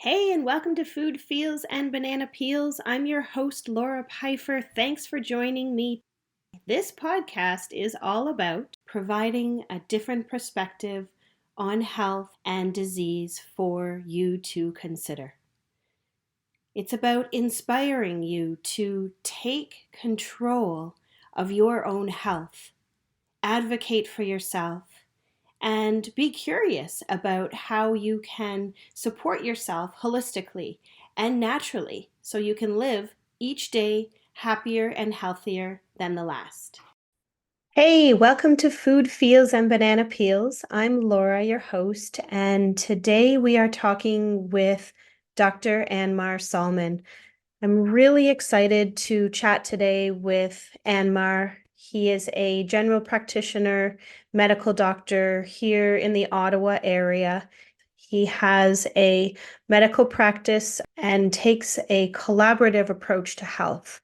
Hey, and welcome to Food Feels and Banana Peels. I'm your host, Laura Pfeiffer. Thanks for joining me. This podcast is all about providing a different perspective on health and disease for you to consider. It's about inspiring you to take control of your own health, advocate for yourself, and be curious about how you can support yourself holistically and naturally so you can live each day happier and healthier than the last. Hey, welcome to Food Feels and Banana Peels. I'm Laura, your host, and today we are talking with Dr. Anmar Salman. I'm really excited to chat today with Anmar. He is a general practitioner, medical doctor here in the Ottawa area. He has a medical practice and takes a collaborative approach to health.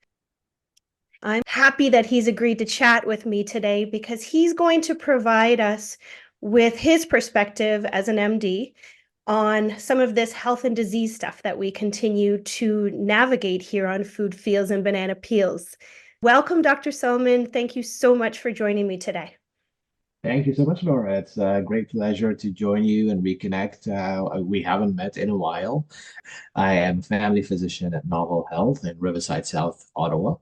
I'm happy that he's agreed to chat with me today because he's going to provide us with his perspective as an MD on some of this health and disease stuff that we continue to navigate here on Food Feels and Banana Peels. Welcome, Dr. Salman. Thank you so much for joining me today. Thank you so much, Laura. It's a great pleasure to join you and reconnect. We haven't met in a while. I am a family physician at Novel Health in Riverside, South Ottawa.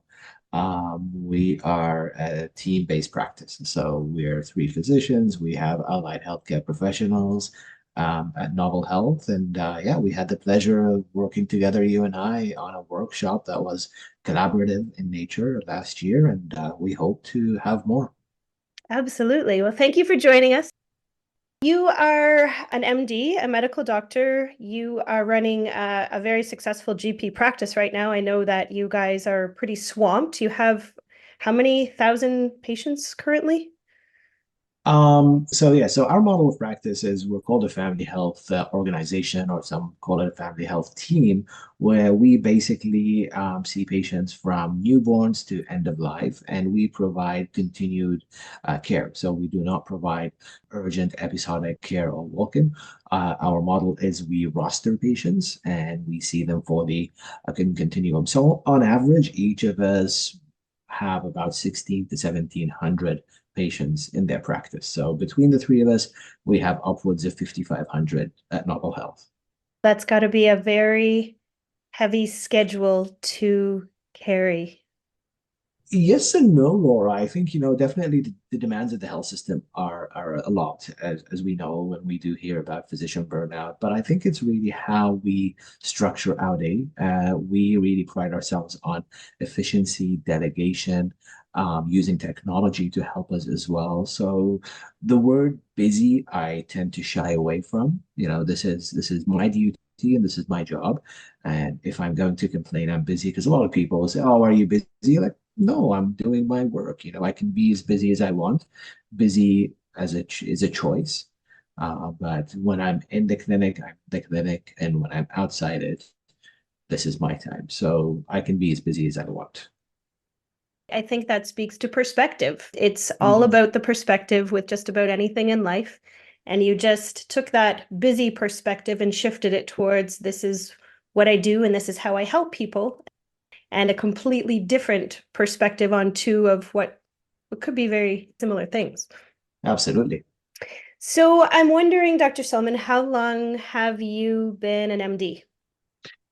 We are a team-based practice. So we're three physicians. We have allied healthcare professionals at Novel Health. And yeah, we had the pleasure of working together, you and I, on a workshop that was collaborative in nature last year. And we hope to have more. Absolutely. Well, thank you for joining us. You are an MD, a medical doctor. You are running a very successful GP practice right now. I know that you guys are pretty swamped. You have how many thousand patients currently? So our model of practice is we're called a family health organization, or some call it a family health team, where we basically see patients from newborns to end of life, and we provide continued care. So we do not provide urgent episodic care or walk-in. Our model is we roster patients and we see them for the continuum. So on average, each of us have about 16 to 1700 patients in their practice. So between the three of us, we have upwards of 5,500 at Novel Health. That's got to be a very heavy schedule to carry. Yes and no, Laura. I think, definitely the demands of the health system are a lot, as we know when we do hear about physician burnout. But I think it's really how we structure our day. We really pride ourselves on efficiency, delegation, using technology to help us as well. So the word busy, I tend to shy away from. This is my duty and this is my job. And if I'm going to complain I'm busy, because a lot of people will say, "Oh, are you busy?" Like, no, I'm doing my work. I can be as busy as I want. Busy as is a choice. But when I'm in the clinic, I'm in the clinic, and when I'm outside it, this is my time. So I can be as busy as I want. I think that speaks to perspective. It's all Mhm. about the perspective with just about anything in life. And you just took that busy perspective and shifted it towards this is what I do and this is how I help people, and a completely different perspective on two of what could be very similar things. Absolutely. So I'm wondering, Dr. Salman, how long have you been an MD?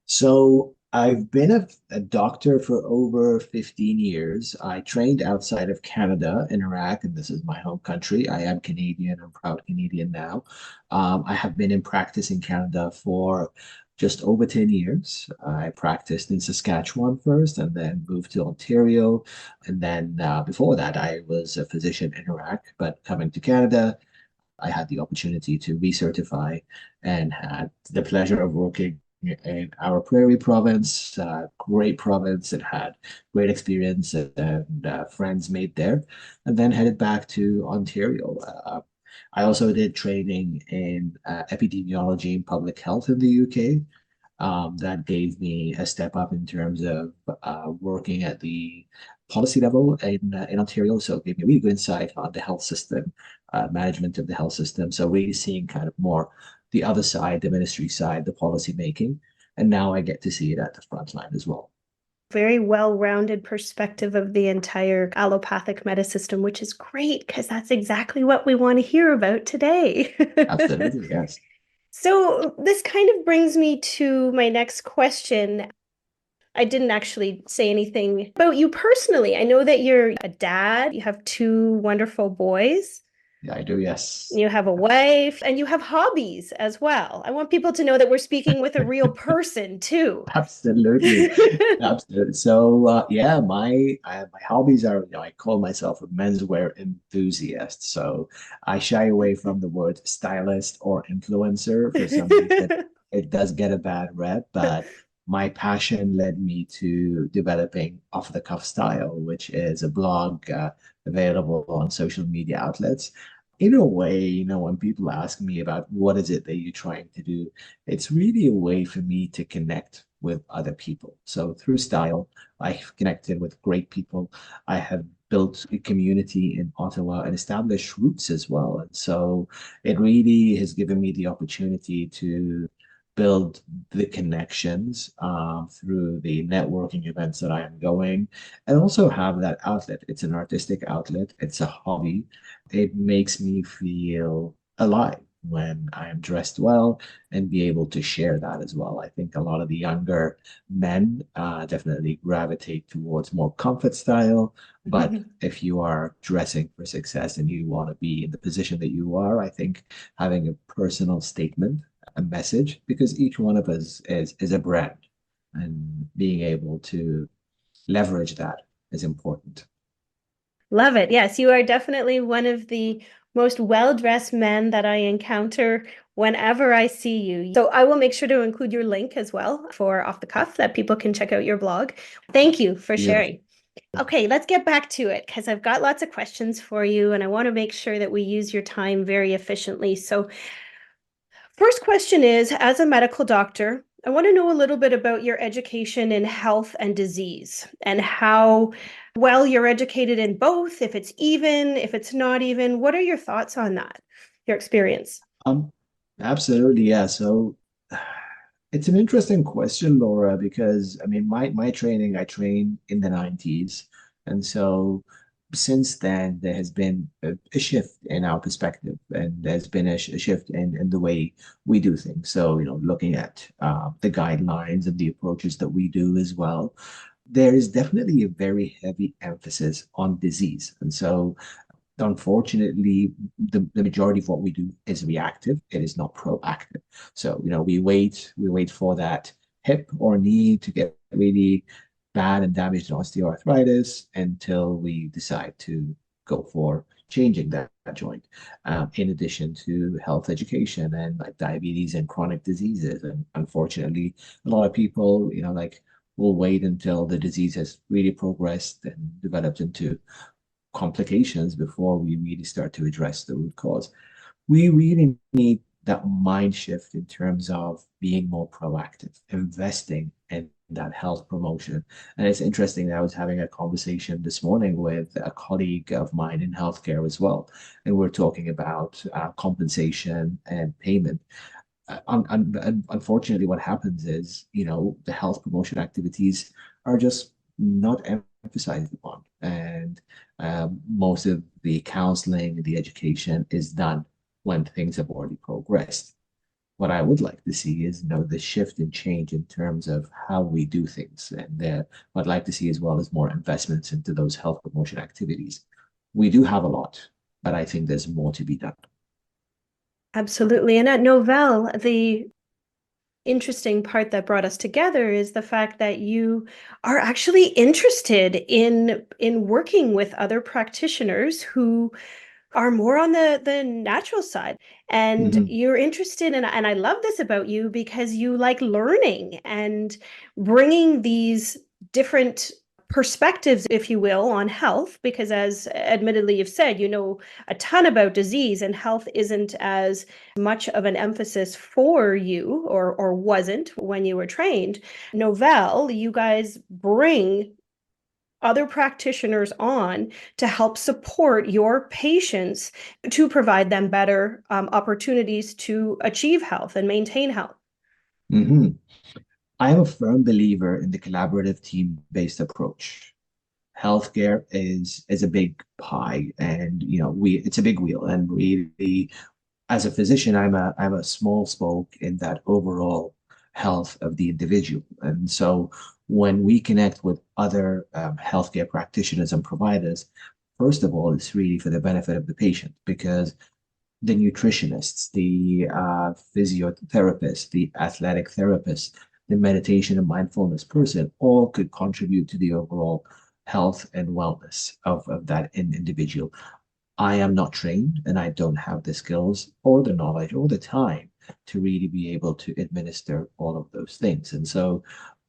So I've been a doctor for over 15 years. I trained outside of Canada in Iraq, and this is my home country. I am Canadian. I'm proud Canadian now. I have been in practice in Canada for just over 10 years. I practiced in Saskatchewan first and then moved to Ontario. And then before that, I was a physician in Iraq. But coming to Canada, I had the opportunity to recertify and had the pleasure of working in our Prairie province, great province, and had great experience and friends made there, and then headed back to Ontario. I also did training in epidemiology and public health in the UK. that gave me a step up in terms of working at the policy level in Ontario. So it gave me a really good insight on the health system, management of the health system. So really seeing kind of more the other side, the ministry side, the policy making. And now I get to see it at the front line as well. Very well-rounded perspective of the entire allopathic meta system, which is great because that's exactly what we want to hear about today. Absolutely, yes. So this kind of brings me to my next question. I didn't actually say anything about you personally. I know that you're a dad, you have two wonderful boys. Yeah, I do, yes. You have a wife and you have hobbies as well. I want people to know that we're speaking with a real person too. Absolutely. Absolutely. So yeah, my hobbies are, I call myself a menswear enthusiast. So I shy away from the word stylist or influencer. For some reason, it does get a bad rep, but my passion led me to developing Off the Cuff Style, which is a blog available on social media outlets. In a way, when people ask me about what is it that you're trying to do, it's really a way for me to connect with other people. So through style, I've connected with great people. I have built a community in Ottawa and established roots as well. And so it really has given me the opportunity to build the connections through the networking events that I am going and also have that outlet. It's an artistic outlet, it's a hobby. It makes me feel alive when I am dressed well and be able to share that as well. I think a lot of the younger men definitely gravitate towards more comfort style. But if you are dressing for success and you want to be in the position that you are, I think having a personal statement, a message, because each one of us is a brand, and being able to leverage that is important. Love it. Yes, you are definitely one of the most well-dressed men that I encounter whenever I see you. So I will make sure to include your link as well for Off the Cuff that people can check out your blog. Thank you for Beautiful. sharing. Okay, let's get back to it because I've got lots of questions for you and I want to make sure that we use your time very efficiently. So first question is, as a medical doctor, I want to know a little bit about your education in health and disease and how well you're educated in both, if it's even, if it's not even. What are your thoughts on that, your experience? Um, Absolutely, yeah. So it's an interesting question, Laura, because I mean, my training, I trained in the 90s. And so since then, there has been a shift in our perspective, and there's been a shift in the way we do things. So, looking at the guidelines and the approaches that we do as well, there is definitely a very heavy emphasis on disease. And so unfortunately, the majority of what we do is reactive. It is not proactive. So, we wait for that hip or knee to get really bad and damaged osteoarthritis until we decide to go for changing that joint. In addition to health education and like diabetes and chronic diseases. And unfortunately, a lot of people, like will wait until the disease has really progressed and developed into complications before we really start to address the root cause. We really need that mind shift in terms of being more proactive, investing in that health promotion. And it's interesting that I was having a conversation this morning with a colleague of mine in healthcare as well. And we're talking about compensation and payment. Unfortunately, what happens is, the health promotion activities are just not emphasized upon. And most of the counseling, the education is done when things have already progressed. What I would like to see is, the shift and change in terms of how we do things. And what I'd like to see as well is more investments into those health promotion activities. We do have a lot, but I think there's more to be done. Absolutely. And at Novell, the interesting part that brought us together is the fact that you are actually interested in working with other practitioners who are more on the natural side, and Mhm. you're interested in, and I love this about you because you like learning and bringing these different perspectives, if you will, on health, because as admittedly you've said, you know a ton about disease, and health isn't as much of an emphasis for you, or wasn't when you were trained. Novell, you guys bring other practitioners on to help support your patients to provide them better opportunities to achieve health and maintain health. Hmm. I'm a firm believer in the collaborative team-based approach. Healthcare is a big pie, and we it's a big wheel, and really, as a physician, I'm a small spoke in that overall health of the individual. And so when we connect with other healthcare practitioners and providers, first of all, it's really for the benefit of the patient, because the nutritionists, the physiotherapists, the athletic therapists, the meditation and mindfulness person all could contribute to the overall health and wellness of that individual. I am not trained, and I don't have the skills or the knowledge or the time to really be able to administer all of those things. And so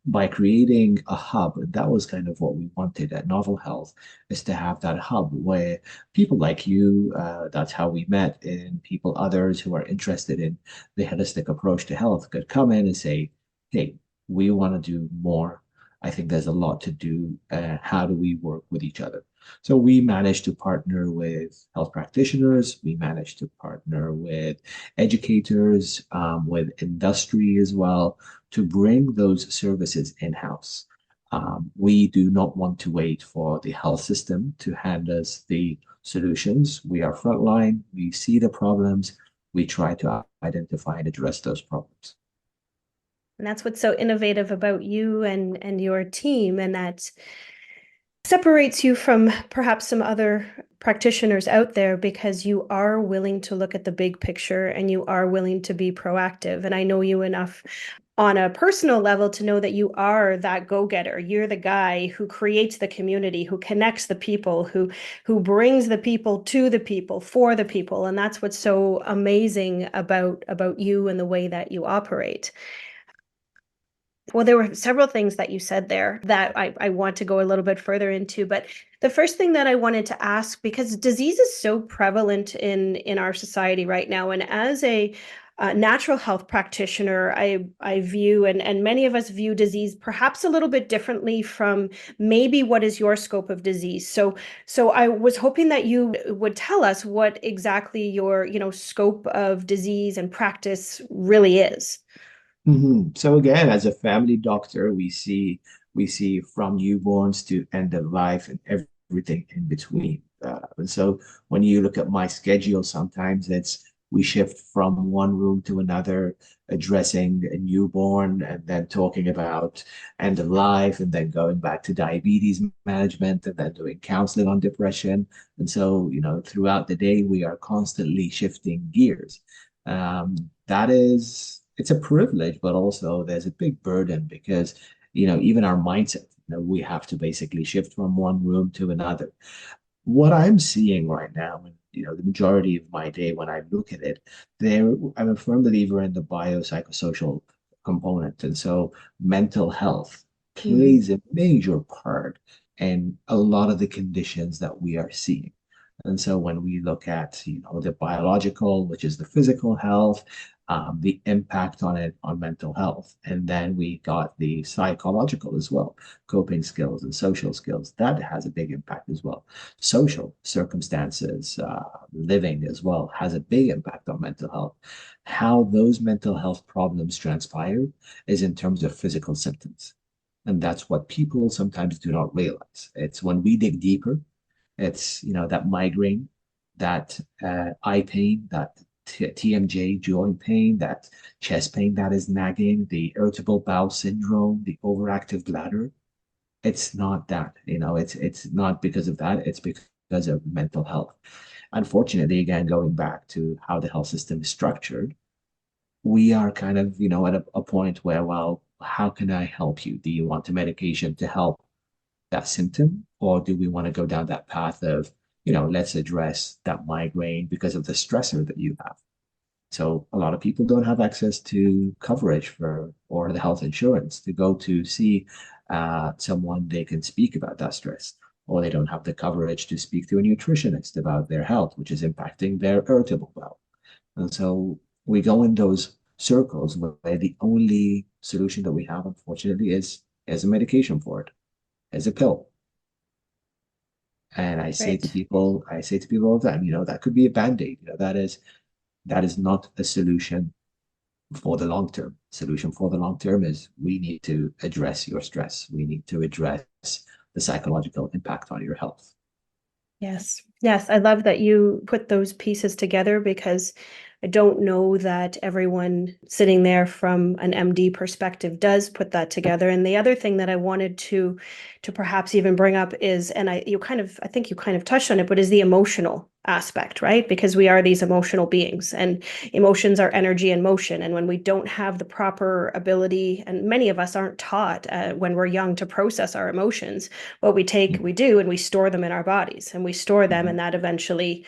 by creating a hub, that was kind of what we wanted at Novel Health, is to have that hub where people like you, that's how we met, and people others who are interested in the holistic approach to health could come in and say, hey, we want to do more. I think there's a lot to do. How do we work with each other? So we managed to partner with health practitioners. We managed to partner with educators, with industry as well, to bring those services in-house. We do not want to wait for the health system to hand us the solutions. We are frontline. We see the problems. We try to identify and address those problems. And that's what's so innovative about you and your team, and that separates you from perhaps some other practitioners out there, because you are willing to look at the big picture and you are willing to be proactive. And I know you enough on a personal level to know that you are that go-getter. You're the guy who creates the community, who connects the people, who brings the people to the people for the people. And that's what's so amazing about you and the way that you operate. Well, there were several things that you said there that I want to go a little bit further into. But the first thing that I wanted to ask, because disease is so prevalent in our society right now, and as a natural health practitioner, I view, and many of us view disease perhaps a little bit differently from maybe what is your scope of disease. So I was hoping that you would tell us what exactly your scope of disease and practice really is. So again, as a family doctor, we see from newborns to end of life and everything in between. And so when you look at my schedule, sometimes it's we shift from one room to another, addressing a newborn, and then talking about end of life, and then going back to diabetes management, and then doing counseling on depression. And so, throughout the day, we are constantly shifting gears. That is it's a privilege, but also there's a big burden, because, even our mindset, we have to basically shift from one room to another. What I'm seeing right now, and the majority of my day when I look at it, I'm a firm believer in the biopsychosocial component. And so mental health Mhm. plays a major part in a lot of the conditions that we are seeing. And so when we look at, the biological, which is the physical health, the impact on it on mental health, and then we got the psychological as well, coping skills and social skills, that has a big impact as well. Social circumstances, living as well, has a big impact on mental health. How those mental health problems transpire is in terms of physical symptoms. And that's what people sometimes do not realize. It's when we dig deeper, it's, that migraine, that eye pain, that TMJ joint pain, that chest pain that is nagging, the irritable bowel syndrome, the overactive bladder. It's not that, it's not because of that. It's because of mental health. Unfortunately, again, going back to how the health system is structured, we are kind of, at a point where, well, how can I help you? Do you want a medication to help that symptom, or do we want to go down that path of, let's address that migraine because of the stressor that you have? So a lot of people don't have access to coverage for or the health insurance to go to see someone they can speak about that stress, or they don't have the coverage to speak to a nutritionist about their health, which is impacting their irritable bowel. And so we go in those circles where the only solution that we have, unfortunately, is a medication for it, as a pill. And Right. I say to people all the time, that could be a band-aid. That is not a solution for the long term. Solution for the long term is we need to address your stress. We need to address the psychological impact on your health. Yes. Yes. I love that you put those pieces together because I don't know that everyone sitting there from an MD perspective does put that together. And the other thing that I wanted to perhaps even bring up is, and I think you kind of touched on it, but is the emotional aspect, right? Because we are these emotional beings and emotions are energy and motion. And when we don't have the proper ability, and many of us aren't taught when we're young to process our emotions, what we do, and we store them in our bodies and we store them, Mhm. and that eventually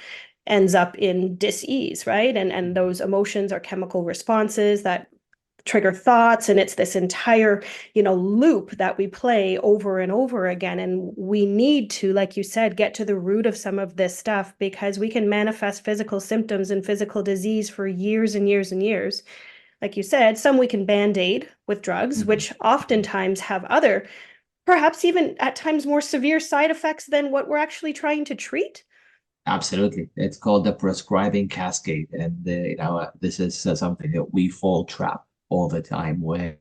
ends up in dis-ease, right? And those emotions are chemical responses that trigger thoughts, and it's this entire loop that we play over and over again. And we need to, like you said, get to the root of some of this stuff, because we can manifest physical symptoms and physical disease for years and years and years. Like you said, some we can band-aid with drugs, Mhm. which oftentimes have other, perhaps even at times more severe side effects than what we're actually trying to treat. Absolutely. It's called the prescribing cascade. And this is something that we fall trap all the time, where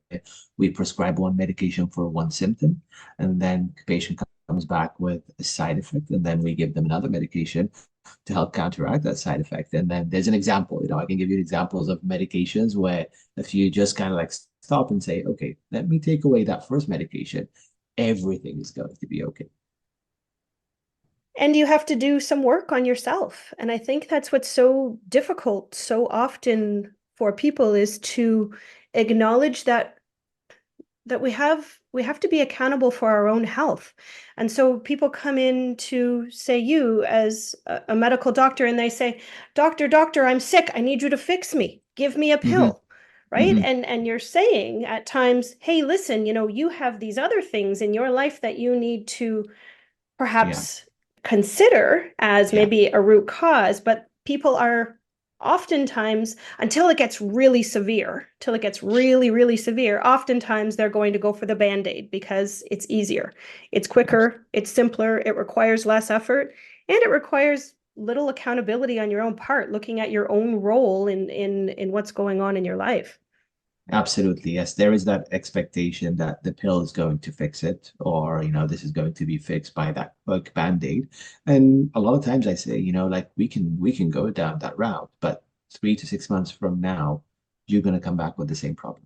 we prescribe one medication for one symptom, and then the patient comes back with a side effect, and then we give them another medication to help counteract that side effect. And then there's an example, I can give you examples of medications where if you just kind of like stop and say, okay, let me take away that first medication, everything is going to be okay. And you have to do some work on yourself. And I think that's what's so difficult so often for people, is to acknowledge that we have to be accountable for our own health. And so people come in to say, you as a medical doctor, and they say, doctor, I'm sick, I need you to fix me, give me a Hmm. pill. Right? Hmm. And you're saying at times, hey, listen, you have these other things in your life that you need to Yeah. perhaps consider as Yeah. maybe a root cause. But people are oftentimes, until it gets really severe, till it gets really, really severe, oftentimes they're going to go for the band-aid because it's easier, it's quicker, it's simpler, it requires less effort, and it requires little accountability on your own part, looking at your own role in what's going on in your life. Absolutely. Yes. There is that expectation that the pill is going to fix it, or, this is going to be fixed by that like band-aid. And a lot of times I say, like we can go down that route, but 3 to 6 months from now, you're going to come back with the same problem.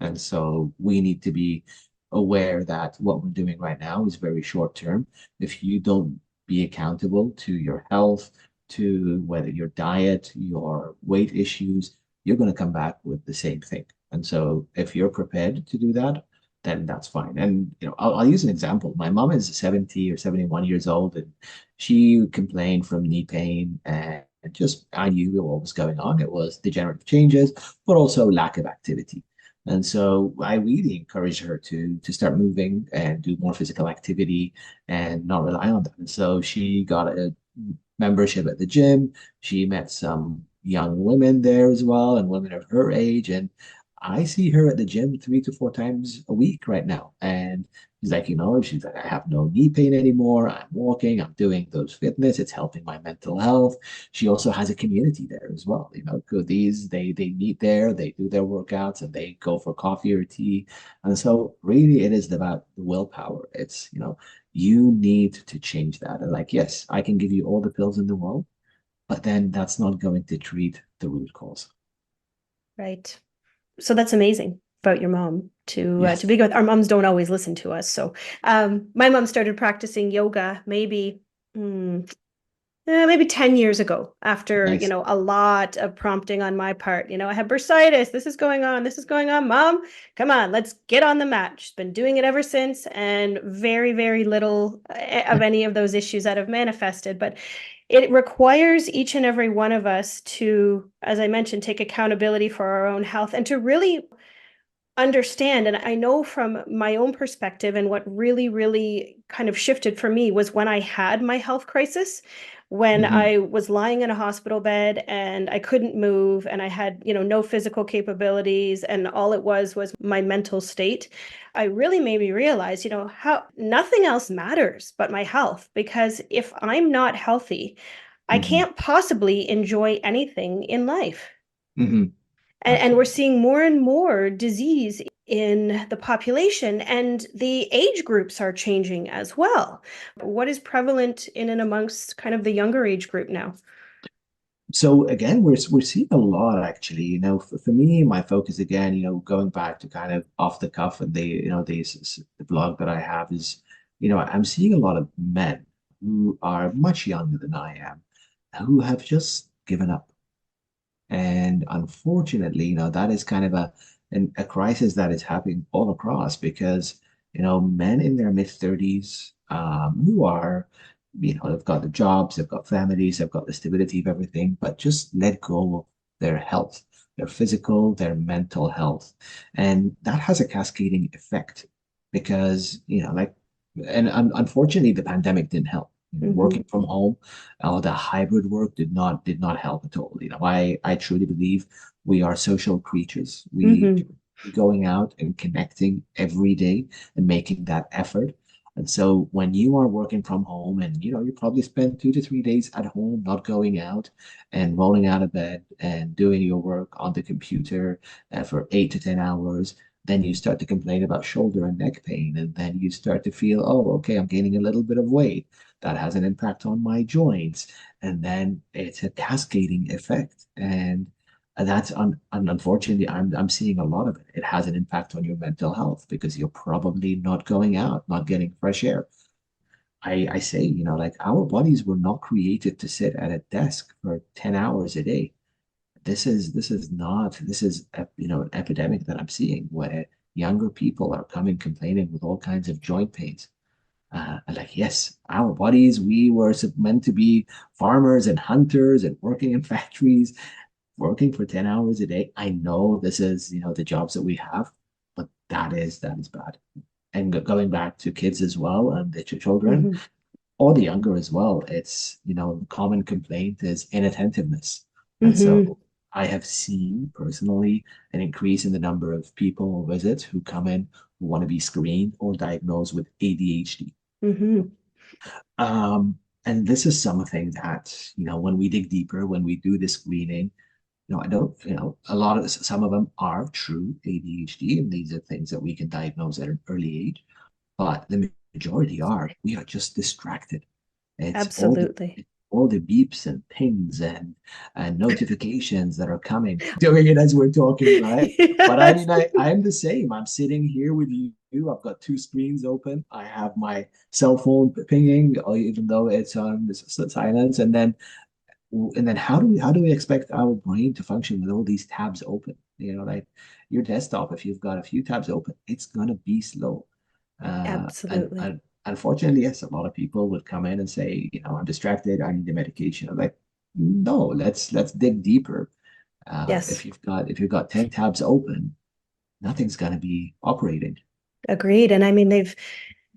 And so we need to be aware that what we're doing right now is very short term. If you don't be accountable to your health, to whether your diet, your weight issues, you're going to come back with the same thing. And so if you're prepared to do that, then that's fine. And I'll use an example. My mom is 70 or 71 years old, and she complained from knee pain, and just I knew what was going on. It was degenerative changes, but also lack of activity. And so I really encourage her to start moving and do more physical activity and not rely on that. And so she got a membership at the gym. She met some young women there as well, and women of her age. And I see her at the gym 3 to 4 times a week right now. And she's like, I have no knee pain anymore. I'm walking, I'm doing those fitness. It's helping my mental health. She also has a community there as well. Because they meet there, they do their workouts, and they go for coffee or tea. And so really it is about the willpower. It's, you need to change that. And like, yes, I can give you all the pills in the world, but then that's not going to treat the root cause. Right. So that's amazing about your mom to Yes. begin with. Our moms don't always listen to us. So my mom started practicing yoga mm, maybe 10 years ago, after Nice. a lot of prompting on my part. I have bursitis, this is going on, this is going on, mom, come on, let's get on the mat. She's been doing it ever since, and very, very little of any of those issues that have manifested. But it requires each and every one of us to, as I mentioned, take accountability for our own health, and to really understand. And I know from my own perspective, and what really, really kind of shifted for me was when I had my health crisis, when Hmm. I was lying in a hospital bed and I couldn't move and I had, no physical capabilities, and all it was my mental state. I really made me realize, how nothing else matters but my health, because if I'm not healthy, I Hmm. can't possibly enjoy anything in life. Hmm. And we're Absolutely. seeing more and more disease in the population, and the age groups are changing as well. What is prevalent in and amongst kind of the younger age group now? So again, we're seeing a lot actually. For me, my focus again, going back to kind of off the cuff and the blog that I have is, I'm seeing a lot of men who are much younger than I am, who have just given up. And unfortunately, that is kind of a crisis that is happening all across because, men in their mid 30s who are, they've got the jobs, they've got families, they've got the stability of everything, but just let go of their health, their physical, their mental health. And that has a cascading effect because, and unfortunately, the pandemic didn't help. Working Hmm. from home, the hybrid work did not help at all. I truly believe we are social creatures. We Hmm. going out and connecting every day and making that effort. And so when you are working from home and you probably spend 2 to 3 days at home, not going out and rolling out of bed and doing your work on the computer for 8 to 10 hours, then you start to complain about shoulder and neck pain. And then you start to feel, oh, okay, I'm gaining a little bit of weight. That has an impact on my joints. And then it's a cascading effect. And that's unfortunately, I'm seeing a lot of it. It has an impact on your mental health because you're probably not going out, not getting fresh air. I say, like our bodies were not created to sit at a desk for 10 hours a day. This is an epidemic that I'm seeing where younger people are coming complaining with all kinds of joint pains. Like, yes, our bodies, we were meant to be farmers and hunters and working in factories, working for 10 hours a day. I know this is, the jobs that we have, but that is bad. And going back to kids as well and the children, Hmm. or the younger as well, it's, the common complaint is inattentiveness. And Hmm. so I have seen personally an increase in the number of people or visits who come in who want to be screened or diagnosed with ADHD. Hmm. Um, and this is something that, when we dig deeper, when we do the screening, I don't, a lot of some of them are true ADHD, and these are things that we can diagnose at an early age. But the majority we are just distracted. It's Absolutely. all the beeps and pings and notifications that are coming, doing it as we're talking, right? But I Yes. mean, I'm the same. I'm sitting here with you. I've got two screens open. I have my cell phone pinging, even though it's on silence, and then how do we expect our brain to function with all these tabs open? Like your desktop, if you've got a few tabs open, it's gonna be slow. And Absolutely. unfortunately, yes, a lot of people would come in and say, I'm distracted, I need the medication. I'm like, no, let's dig deeper. If Yes. you've got 10 tabs open, nothing's gonna be operating. Agreed. And I mean, they've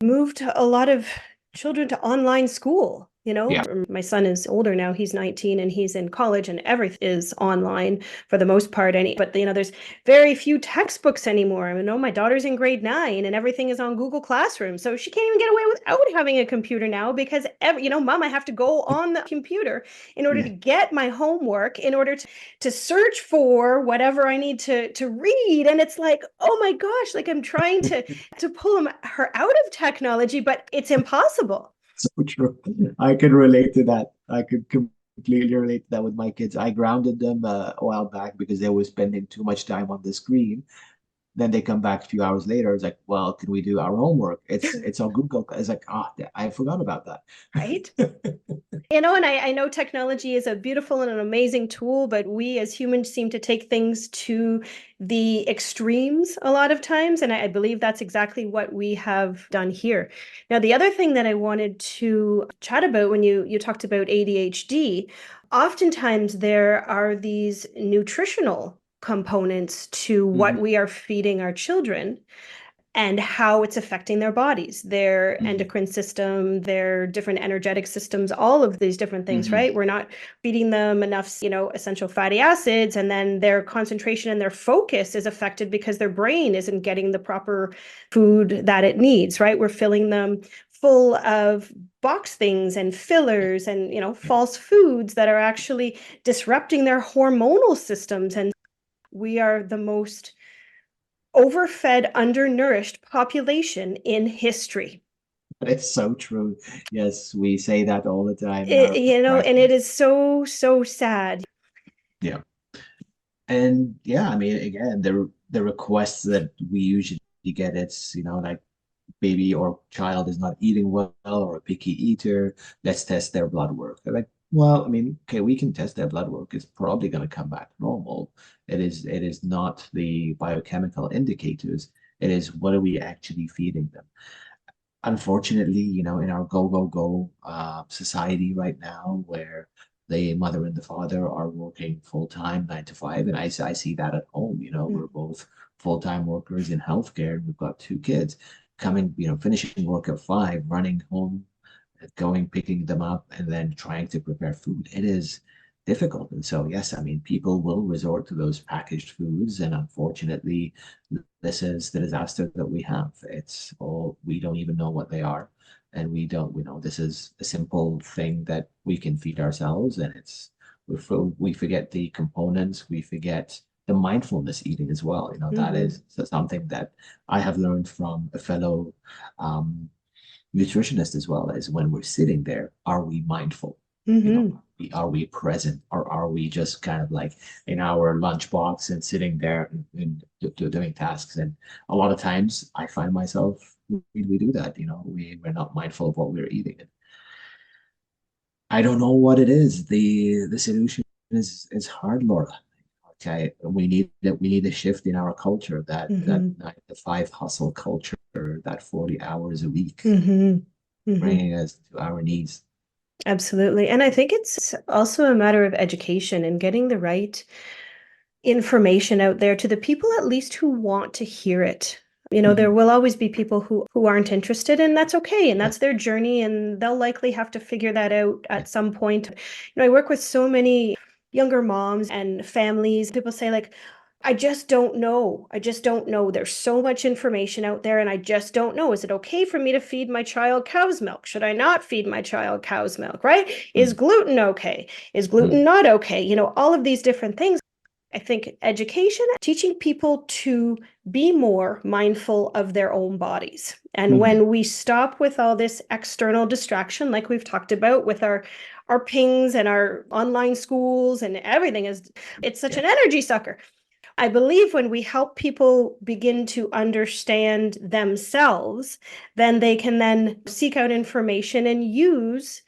moved a lot of children to online school. Yeah. My son is older now. He's 19 and he's in college, and everything is online for the most part. But there's very few textbooks anymore. I know my daughter's in grade 9 and everything is on Google Classroom. So she can't even get away without having a computer now because mom, I have to go on the computer in order to Yeah. get my homework, in order to search for whatever I need to read. And it's like, oh my gosh, like I'm trying to pull her out of technology, but it's impossible. So true. I can relate to that. I could completely relate to that with my kids. I grounded them a while back because they were spending too much time on the screen. Then they come back a few hours later. It's like, well, can we do our homework? It's on Google. It's like, I forgot about Right? that. And I know technology is a beautiful and an amazing tool, but we as humans seem to take things to the extremes a lot of times. And I believe that's exactly what we have done here. Now, the other thing that I wanted to chat about when you talked about ADHD, oftentimes there are these nutritional components to what Hmm. we are feeding our children and how it's affecting their bodies, their Hmm. endocrine system, their different energetic systems, all of these different things, Hmm. right? We're not feeding them enough, essential fatty acids, and then their concentration and their focus is affected because their brain isn't getting the proper food that it needs, right? We're filling them full of box things and Yeah. fillers and, Yeah. false foods that are actually disrupting their hormonal systems. And we are the most overfed, undernourished population in history. But it's so true. Yes, we say that all the time in our And it practice. is so, so sad. Yeah. And yeah, I mean, again, the requests that we usually get, it's, like baby or child is not eating well or a picky eater. Let's test their blood work. They're like, well, I mean, okay, we can test their blood work. It's probably going to come back normal. It is not the biochemical indicators. It is what are we actually feeding them? Unfortunately, in our go society right now, where the mother and the father are working full time, 9 to 5, and I see that at home. We're both full time workers in healthcare. We've got 2 kids coming, finishing work at 5, running home, going, picking them up, and then trying to prepare food. It is difficult. And so, yes, I mean, people will resort to those packaged foods. And unfortunately, this is the disaster that we have. It's all, we don't even know what they are. And we know this is a simple thing that we can feed ourselves. And we forget the components, we forget the mindfulness eating as well. That Mm-hmm. is something that I have learned from a fellow um, nutritionist as well. As when we're sitting there, are we mindful? Mm-hmm. Are we present, or are we just kind of like in our lunchbox and sitting there and doing tasks? And a lot of times I find myself, we do that. We're not mindful of what we're eating. And I don't know what it is. The solution is hard, Laura. Okay, we need a shift in our culture, that Mm-hmm. 9 to 5 hustle culture, that 40 hours a week, Mm-hmm. Mm-hmm. bringing us to our knees. Absolutely. And I think it's also a matter of education and getting the right information out there to the people at least who want to hear it. There Mhm. will always be people who aren't interested, and that's okay. And Yeah, that's their journey, and they'll likely have to figure that out yeah. at some point. I work with so many younger moms and families. People say, like, I just don't know. I just don't know. There's so much information out there, and I just don't know. Is it okay for me to feed my child cow's milk? Should I not feed my child cow's milk? Right? Is Mm, gluten okay? Is gluten mm, not okay? All of these different things. I think education, teaching people to be more mindful of their own bodies. And mhm. when we stop with all this external distraction, like we've talked about with our pings and our online schools and everything, it's such Yeah. an energy sucker. I believe when we help people begin to understand themselves, then they can then seek out information and use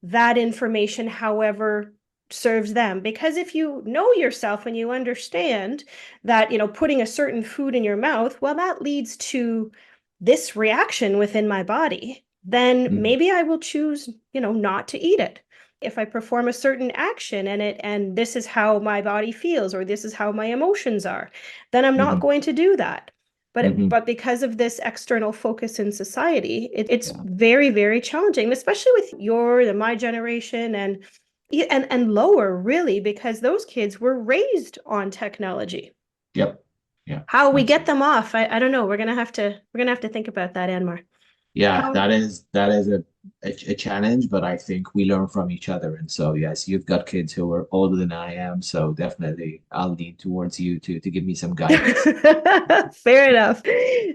that information however serves them. Because if you know yourself and you understand that, putting a certain food in your mouth, well, that leads to this reaction within my body, then Mhm. maybe I will choose, not to eat it. If I perform a certain action and this is how my body feels or this is how my emotions are, then I'm not Mhm. going to do that. Mhm. But because of this external focus in society, it's Yeah. very, very challenging, especially with your and my generation and lower, really, because those kids were raised on technology. Yep. Yeah. How we get Absolutely. them off, I don't know. We're gonna have to think about that, Anmar. Yeah, How that is a challenge, but I think we learn from each other. And so, yes, you've got kids who are older than I am, so definitely I'll lean towards you to give me some guidance. Fair enough.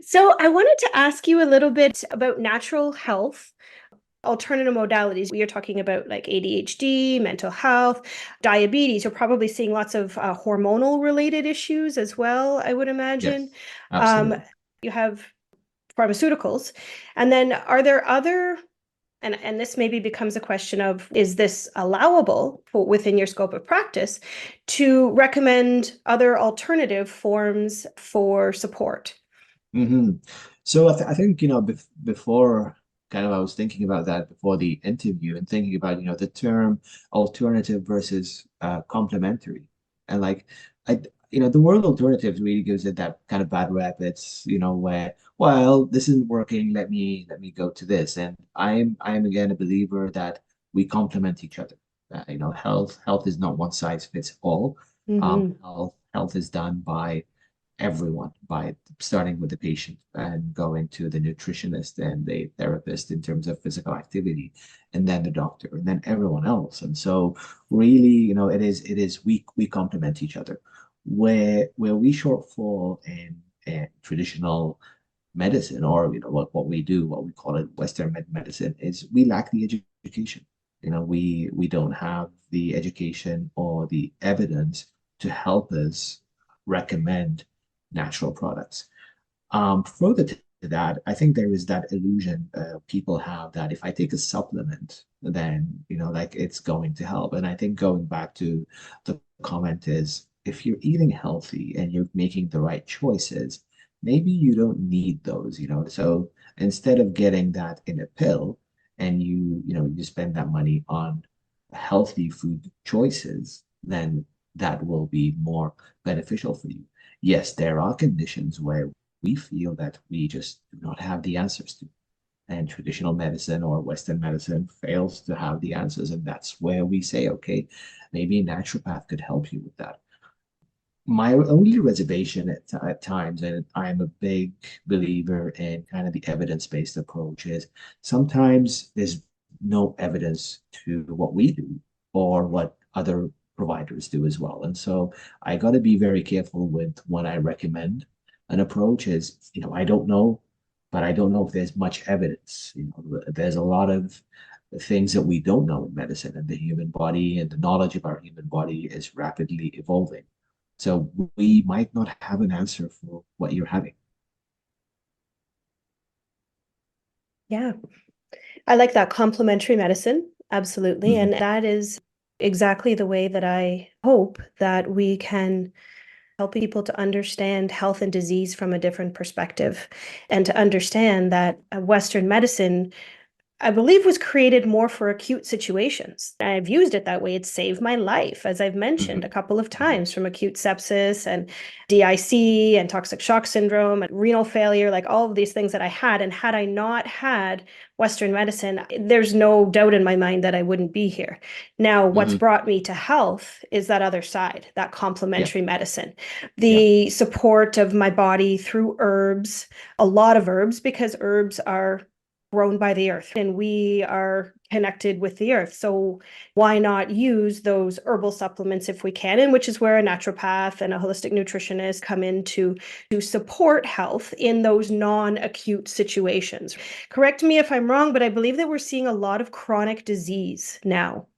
So I wanted to ask you a little bit about natural health, alternative modalities. We are talking about like ADHD, mental health, diabetes. You're probably seeing lots of hormonal related issues as well, I would imagine. Yes, Um, absolutely. you have pharmaceuticals. And then are there other, and this maybe becomes a question of, is this allowable within your scope of practice to recommend other alternative forms for support? Hmm. So I think, before, kind of, I was thinking about that before the interview and thinking about, the term alternative versus complementary. And like, I, the world alternatives really gives it that kind of bad rep. It's, where, well, this isn't working. Let me go to this. And I'm again a believer that we complement each other. Health is not one size fits all. Hmm. Health is done by everyone, by starting with the patient and going to the nutritionist and the therapist in terms of physical activity, and then the doctor, and then everyone else. And so really, it is we complement each other. Where we shortfall in traditional medicine, or what we do, what we call it Western medicine, is we lack the education. We don't have the education or the evidence to help us recommend natural products. Further to that, I think there is that illusion people have that if I take a supplement, then like it's going to help. And I think going back to the comment is, if you're eating healthy and you're making the right choices, maybe you don't need those. So instead of getting that in a pill, and you spend that money on healthy food choices, then that will be more beneficial for you. Yes, there are conditions where we feel that we just do not have the answers to. And traditional medicine or Western medicine fails to have the answers. And that's where we say, okay, maybe a naturopath could help you with that. My only reservation at times, and I'm a big believer in kind of the evidence-based approach, is sometimes there's no evidence to what we do or what other providers do as well. And so I got to be very careful with when I recommend an approach. Is, I don't know, but I don't know if there's much evidence. There's a lot of things that we don't know in medicine, and the human body and the knowledge of our human body is rapidly evolving. So we might not have an answer for what you're having. Yeah, I like that complementary medicine. Absolutely. Mhm. And that is exactly the way that I hope that we can help people to understand health and disease from a different perspective, and to understand that Western medicine, I believe, was created more for acute situations. I've used it that way. It saved my life, as I've mentioned a Mhm. couple of Mhm. times, from acute sepsis and DIC and toxic shock syndrome and renal failure, like all of these things that I had. And had I not had Western medicine, there's no doubt in my mind that I wouldn't be here. Now, what's Mhm. brought me to health is that other side, that Yeah, complementary medicine, yeah. the support of my body through herbs, a lot of herbs, because herbs are grown by the earth and we are connected with the earth. So why not use those herbal supplements if we can? And which is where a naturopath and a holistic nutritionist come in to support health in those non-acute situations. Correct me if I'm wrong, but I believe that we're seeing a lot of chronic disease now.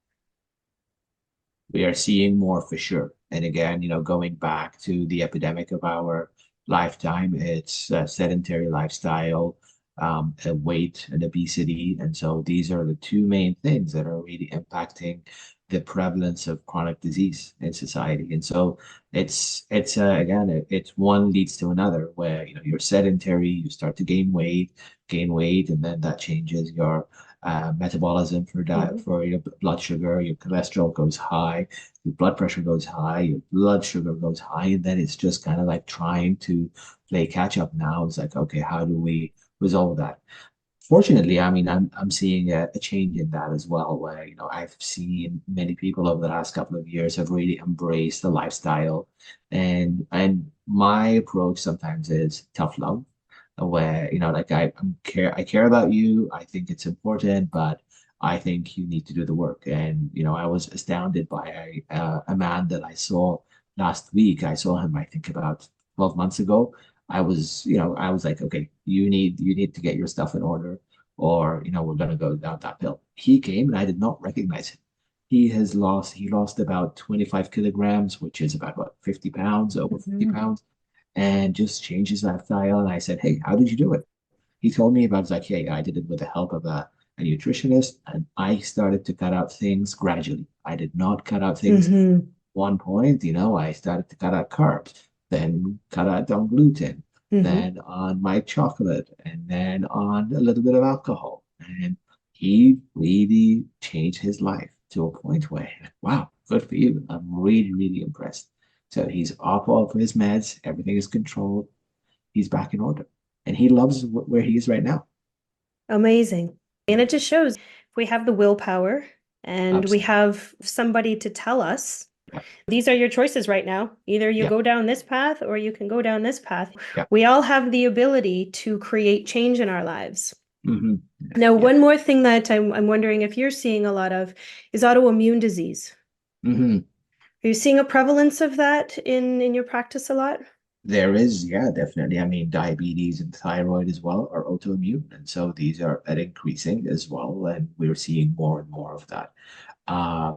We are seeing more for sure. And again, going back to the epidemic of our lifetime, it's a sedentary lifestyle, weight and obesity. And so these are the two main things that are really impacting the prevalence of chronic disease in society. And so it's one leads to another, where you're sedentary, you start to gain weight, and then that changes your metabolism for diet, Mhm. for your blood sugar. Your cholesterol goes high, your blood pressure goes high, your blood sugar goes high, and then it's just kind of like trying to play catch up now. It's like, okay, how do we resolve that? Fortunately, I mean, I'm seeing a change in that as well, where I've seen many people over the last couple of years have really embraced the lifestyle, and my approach sometimes is tough love, where like I care about you, I think it's important, but I think you need to do the work. And I was astounded by a man that I saw last week. I saw him, I think, about 12 months ago. I was like, okay, you need to get your stuff in order, or we're gonna go down that pill. He came and I did not recognize him. He lost about 25 kilograms, which is about what, 50 pounds, over 50 Mhm. pounds, and just changed his lifestyle. And I said, hey, how did you do it? He told me about, it's like, hey, I did it with the help of a nutritionist, and I started to cut out things gradually. I did not cut out things Mhm. one point. I started to cut out carbs, then cut out on gluten, Mhm. then on my chocolate, and then on a little bit of alcohol. And he really changed his life to a point where, wow, good for you. I'm really, really impressed. So he's off of his meds, everything is controlled, he's back in order. And he loves where he is right now. Amazing. And it just shows if we have the willpower and we Absolutely. have somebody to tell us, Yeah. these are your choices right now. Either you Yeah. go down this path or you can go down this path. Yeah. We all have the ability to create change in our lives. Hmm. Now, Yeah. one more thing that I'm wondering if you're seeing a lot of is autoimmune disease. Hmm. Are you seeing a prevalence of that in your practice a lot? There is, yeah, definitely. I mean, diabetes and thyroid as well are autoimmune. And so these are increasing as well. And we're seeing more and more of that. Uh,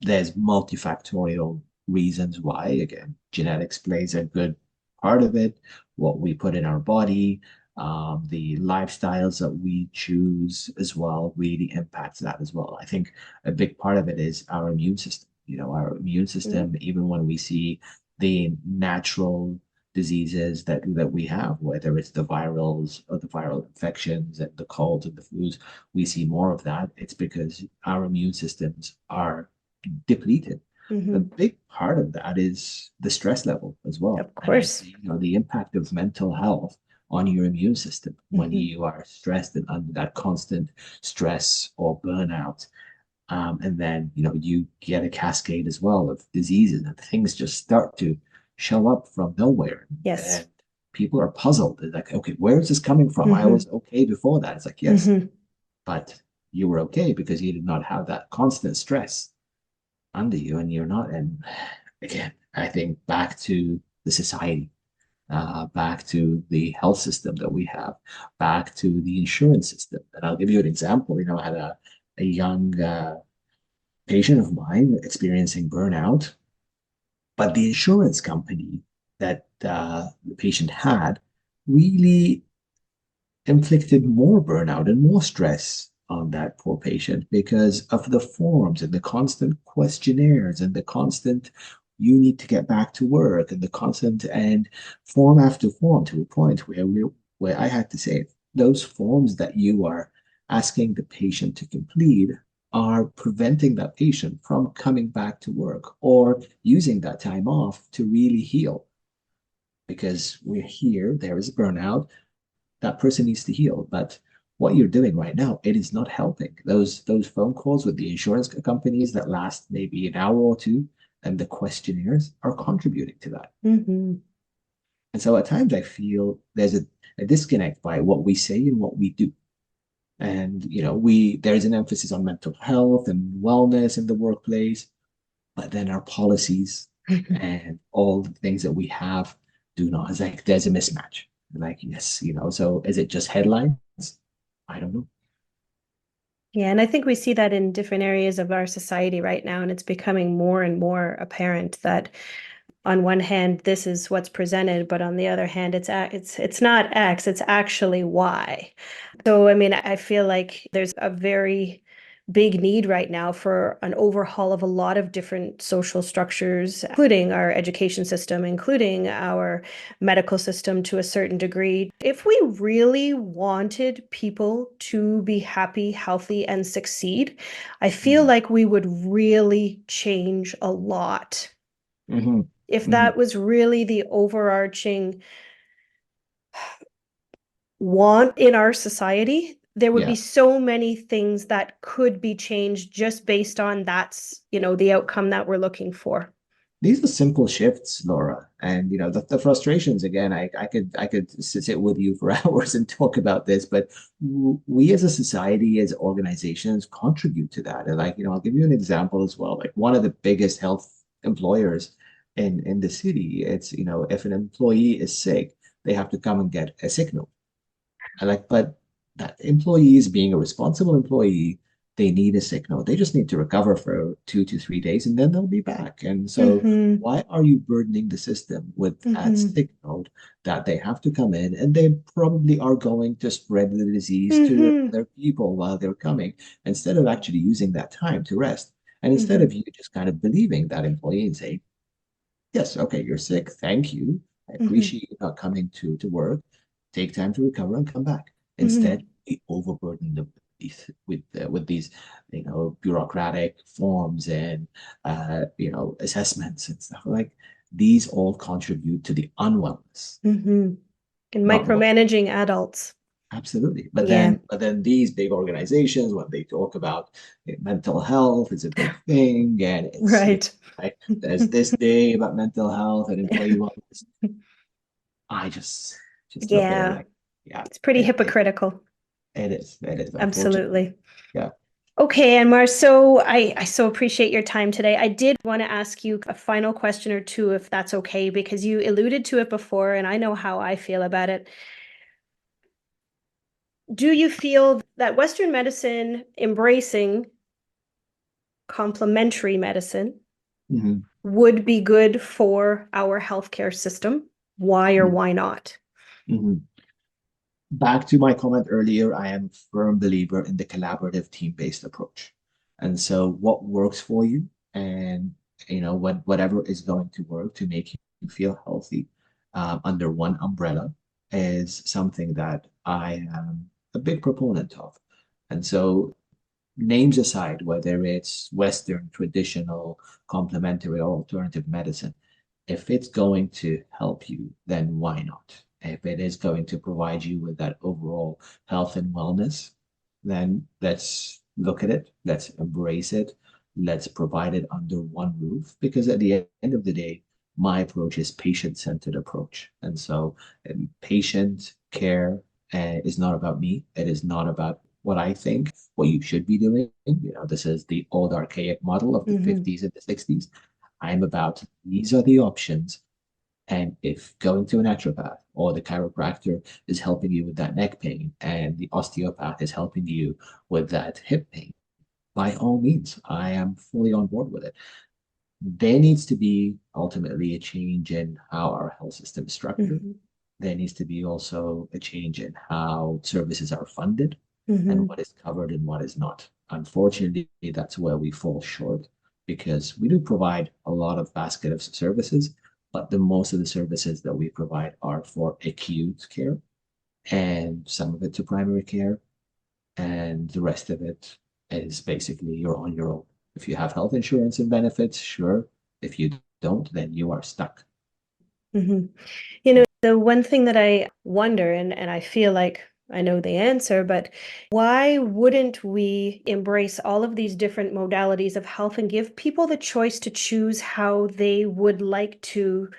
there's multifactorial reasons why. Again, genetics plays a good part of it. What we put in our body, the lifestyles that we choose as well really impacts that as well. I think a big part of it is our immune system. Our immune Mm. system, even when we see the natural diseases that we have, whether it's the virals or the viral infections and the colds and the flus, we see more of that. It's because our immune systems are depleted. A Hmm. big part of that is the stress level as well. Of And I course. say, the impact of mental health on your immune system when Hmm. you are stressed and under that constant stress or burnout. And then, you get a cascade as well of diseases and things just start to show up from nowhere. Yes. And people are puzzled. They're like, okay, where is this coming from? I Hmm. was okay before that. It's like, yes, Hmm. but you were okay because you did not have that constant stress under you and you're not. And again, I think back to the society, back to the health system that we have, back to the insurance system. And I'll give you an example. I had a young patient of mine experiencing burnout, but the insurance company that the patient had really inflicted more burnout and more stress on that poor patient because of the forms and the constant questionnaires and the constant you need to get back to work and the constant and form after form to a point where I had to say those forms that you are asking the patient to complete are preventing that patient from coming back to work or using that time off to really heal because we're here, there is burnout, that person needs to heal. But what you're doing right now, it is not helping. Those phone calls with the insurance companies that last maybe an hour or two, and the questionnaires are contributing to that. Hmm. And so at times I feel there's a disconnect by what we say and what we do. And there's an emphasis on mental health and wellness in the workplace, but then our policies and all the things that we have do not. It's like there's a mismatch. Like, yes, so is it just headlines? I don't know. Yeah, and I think we see that in different areas of our society right now, and it's becoming more and more apparent that on one hand, this is what's presented, but on the other hand, it's not X, it's actually Y. So, I mean, I feel like there's a very big need right now for an overhaul of a lot of different social structures, including our education system, including our medical system to a certain degree. If we really wanted people to be happy, healthy, and succeed, I feel Mm-hmm. like we would really change a lot. Mm-hmm. If Mm-hmm. that was really the overarching want in our society, there would be Yeah. so many things that could be changed just based on the outcome that we're looking for. These are simple shifts, Laura. And the frustrations again, I could sit with you for hours and talk about this, but we as a society, as organizations, contribute to that. And I'll give you an example as well. Like one of the biggest health employers in the city, it's if an employee is sick, they have to come and get a sick note. But that employee is being a responsible employee. They need a sick note. They just need to recover for 2 to 3 days and then they'll be back. And so, Mm-hmm. why are you burdening the system with that Mm-hmm. sick note that they have to come in and they probably are going to spread the disease to Mm-hmm. other people while they're coming instead of actually using that time to rest? And instead Mm-hmm. of you just kind of believing that employee and saying, yes, okay, you're sick. Thank you. I Mm-hmm. appreciate you not coming to work. Take time to recover and come back. Mm-hmm. Instead, we overburden them with these, bureaucratic forms and assessments and stuff. Like these all contribute to the unwellness. Mm-hmm. And Not more. micromanaging adults. Absolutely. Yeah. But then these big organizations, when they talk about mental health, is a big thing, and it's Right. right, there's this day about mental health and employee wellness. I just look at it Yeah. like, yeah, It's pretty hypocritical. it is, unfortunately. Absolutely. Yeah. Okay, Anmar, so I so appreciate your time today. I did want to ask you a final question or two, if that's okay, because you alluded to it before, and I know how I feel about it. Do you feel that Western medicine embracing complementary medicine Mhm. would be good for our healthcare system? Why or Mhm. why not? Mhm. Back to my comment earlier, I am a firm believer in the collaborative team-based approach. And so what works for you and whatever is going to work to make you feel healthy under one umbrella is something that I am a big proponent of. And so names aside, whether it's Western, traditional, complementary, or alternative medicine, if it's going to help you, then why not? If it is going to provide you with that overall health and wellness, then let's look at it, let's embrace it, let's provide it under one roof. Because at the end of the day, my approach is patient-centered approach. And so patient care is not about me. It is not about what I think, what you should be doing. This is the old archaic model of the Mm-hmm. 50s and the 60s. I'm about these are the options. And if going to a naturopath or the chiropractor is helping you with that neck pain and the osteopath is helping you with that hip pain, by all means, I am fully on board with it. There needs to be ultimately a change in how our health system is structured. Mm-hmm. There needs to be also a change in how services are funded and Mm-hmm. what is covered and what is not. Unfortunately, that's where we fall short because we do provide a lot of basket of services, but the most of the services that we provide are for acute care and some of it to primary care, and the rest of it is basically you're on your own. If you have health insurance and benefits, sure. If you don't, then you are stuck. Mm-hmm. You know, the one thing that I wonder, and I feel like I know the answer, but why wouldn't we embrace all of these different modalities of health and give people the choice to choose how they would like to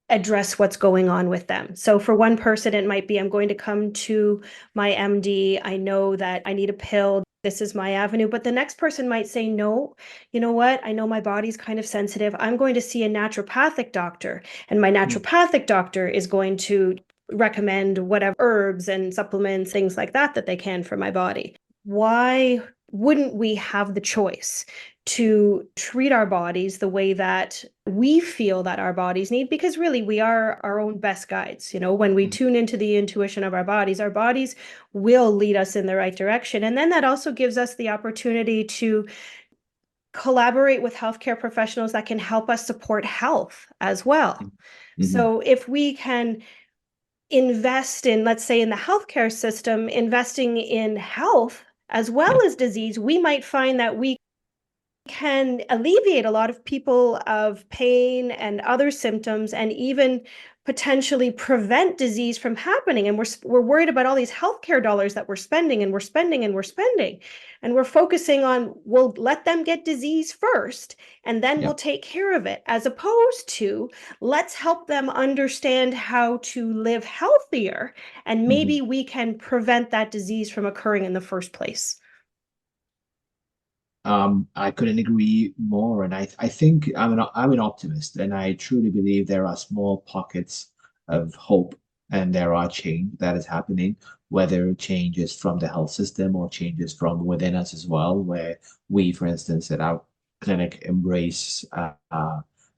address what's going on with them? So for one person, it might be, I'm going to come to my MD. I know that I need a pill. This is my avenue. But the next person might say, no, you know what? I know my body's kind of sensitive. I'm going to see a naturopathic doctor, and my naturopathic doctor is going to recommend whatever herbs and supplements, things like that, that they can for my body. Why wouldn't we have the choice to treat our bodies the way that we feel that our bodies need? Because really, we are our own best guides. You know, when we tune into the intuition of our bodies will lead us in the right direction. And then that also gives us the opportunity to collaborate with healthcare professionals that can help us support health as well. Mm-hmm. So if we can invest in, let's say, in the healthcare system, investing in health as well Yeah. as disease, we might find that we can alleviate a lot of people of pain and other symptoms, and even potentially prevent disease from happening. And we're worried about all these healthcare dollars that we're spending and we're spending and we're spending, and we're focusing on, we'll let them get disease first and then Yeah. we'll take care of it, as opposed to, let's help them understand how to live healthier, and Mm-hmm. maybe we can prevent that disease from occurring in the first place. I couldn't agree more, and I think I'm an optimist, and I truly believe there are small pockets of hope, and there are change that is happening, whether changes from the health system or changes from within us as well, where we, for instance, at our clinic embrace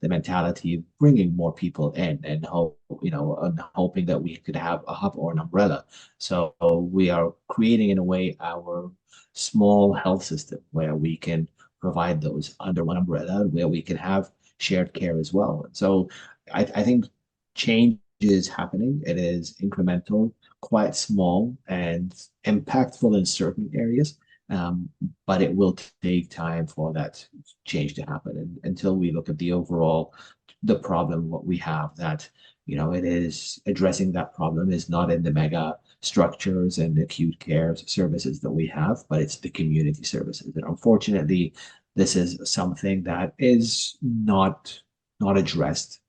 the mentality of bringing more people in and and hoping that we could have a hub or an umbrella. So we are creating in a way our small health system where we can provide those under one umbrella, where we can have shared care as well. So I think change is happening. It is incremental, quite small, and impactful in certain areas. Um, but it will take time for that change to happen. And until we look at the overall the problem what we have that, it is addressing that problem is not in the mega structures and acute care services that we have, but it's the community services. And unfortunately, this is something that is not addressed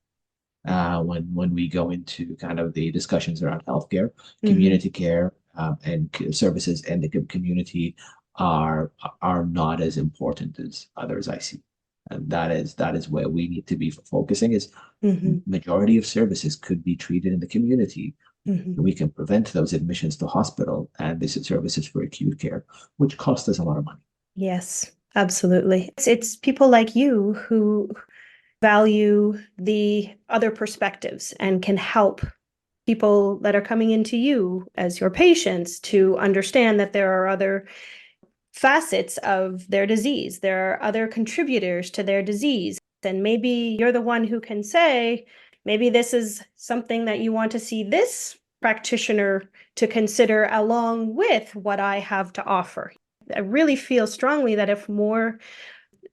when we go into kind of the discussions around healthcare, community care, and services in the community are not as important as others I see. And that is where we need to be focusing is majority of services could be treated in the community. We can prevent those admissions to hospital and this is services for acute care, which cost us a lot of money. Yes, absolutely. It's people like you who value the other perspectives and can help people that are coming into you as your patients to understand that there are other facets of their disease. There are other contributors to their disease. And maybe you're the one who can say, maybe this is something that you want to see this practitioner to consider along with what I have to offer. I really feel strongly that if more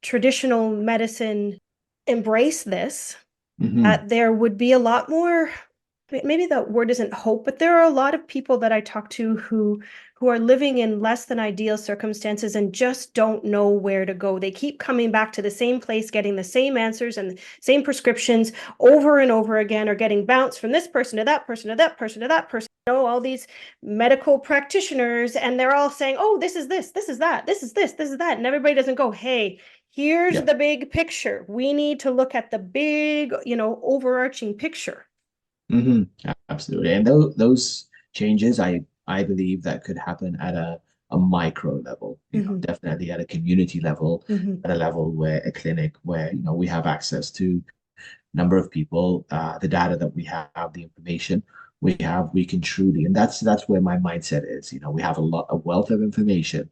traditional medicine embrace this, that there would be a lot more, maybe the word isn't hope, but there are a lot of people that I talk to who are living in less than ideal circumstances and just don't know where to go. They keep coming back to the same place, getting the same answers and the same prescriptions over and over again, or getting bounced from this person to that person to that person to that person. All these medical practitioners, and they're all saying, oh, this is this is that, this is this is that. And everybody doesn't go, hey, here's the big picture. We need to look at the big, overarching picture. Absolutely. And those changes, I believe that could happen at a micro level, definitely at a community level, at a level where a clinic where, we have access to number of people, the data that we have, the information we can truly, and that's where my mindset is. We have a wealth of information.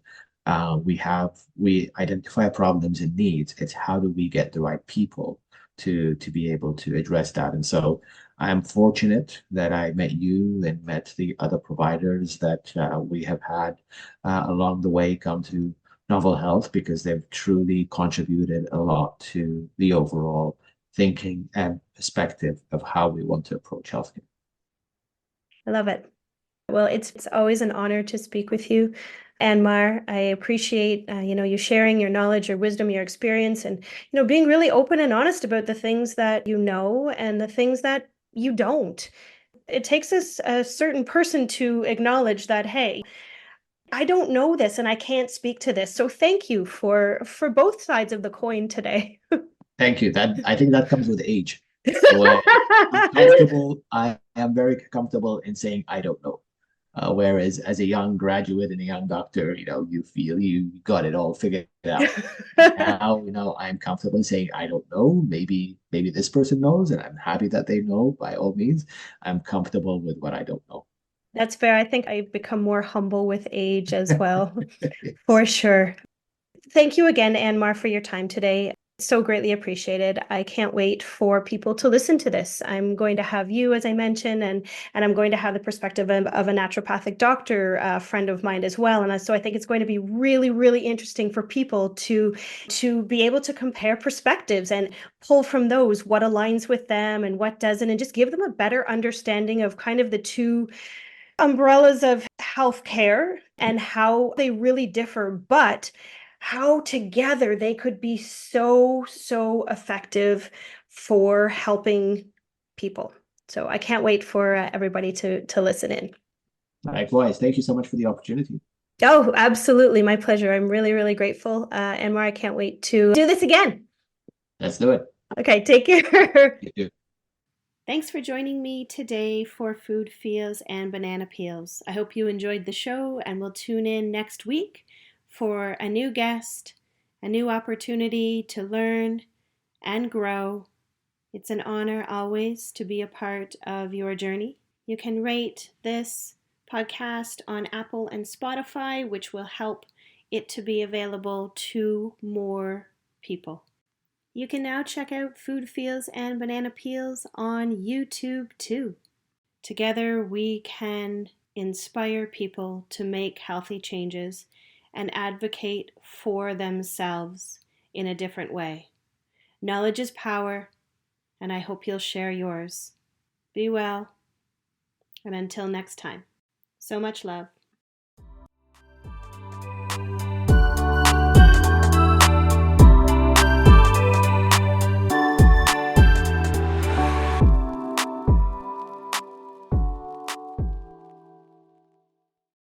We identify problems and needs. It's how do we get the right people to be able to address that. And so I am fortunate that I met you and met the other providers that we have had along the way come to Novel Health because they've truly contributed a lot to the overall thinking and perspective of how we want to approach healthcare. I love it. Well, it's always an honor to speak with you, Anmar. I appreciate you sharing your knowledge, your wisdom, your experience, and being really open and honest about the things that you know and the things that you don't. It takes a certain person to acknowledge that, hey, I don't know this and I can't speak to this. So thank you for both sides of the coin today. Thank you. I think that comes with age. Where I'm comfortable, I am very comfortable in saying I don't know. Whereas as a young graduate and a young doctor, you feel you got it all figured out. Now, I'm comfortable in saying I don't know. Maybe this person knows, and I'm happy that they know. By all means, I'm comfortable with what I don't know. That's fair. I think I've become more humble with age as well, for sure. Thank you again, Anmar, for your time today. So greatly appreciated. I can't wait for people to listen to this. I'm going to have you, as I mentioned, and I'm going to have the perspective of a naturopathic doctor, a friend of mine as well. And so I think it's going to be really, really interesting for people to be able to compare perspectives and pull from those what aligns with them and what doesn't, and just give them a better understanding of kind of the two umbrellas of healthcare and how they really differ, but how together they could be so effective for helping people. So I can't wait for everybody to listen in. Likewise, thank you so much for the opportunity. Oh, absolutely, my pleasure. I'm really, really grateful. Anmar, I can't wait to do this again. Let's do it. Okay, take care. You too. Thanks for joining me today for Food Feels and Banana Peels. I hope you enjoyed the show and will tune in next week for a new guest, a new opportunity to learn and grow. It's an honor always to be a part of your journey. You can rate this podcast on Apple and Spotify, which will help it to be available to more people. You can now check out Food Feels and Banana Peels on YouTube too. Together we can inspire people to make healthy changes and advocate for themselves in a different way. Knowledge is power, and I hope you'll share yours. Be well, and until next time, so much love.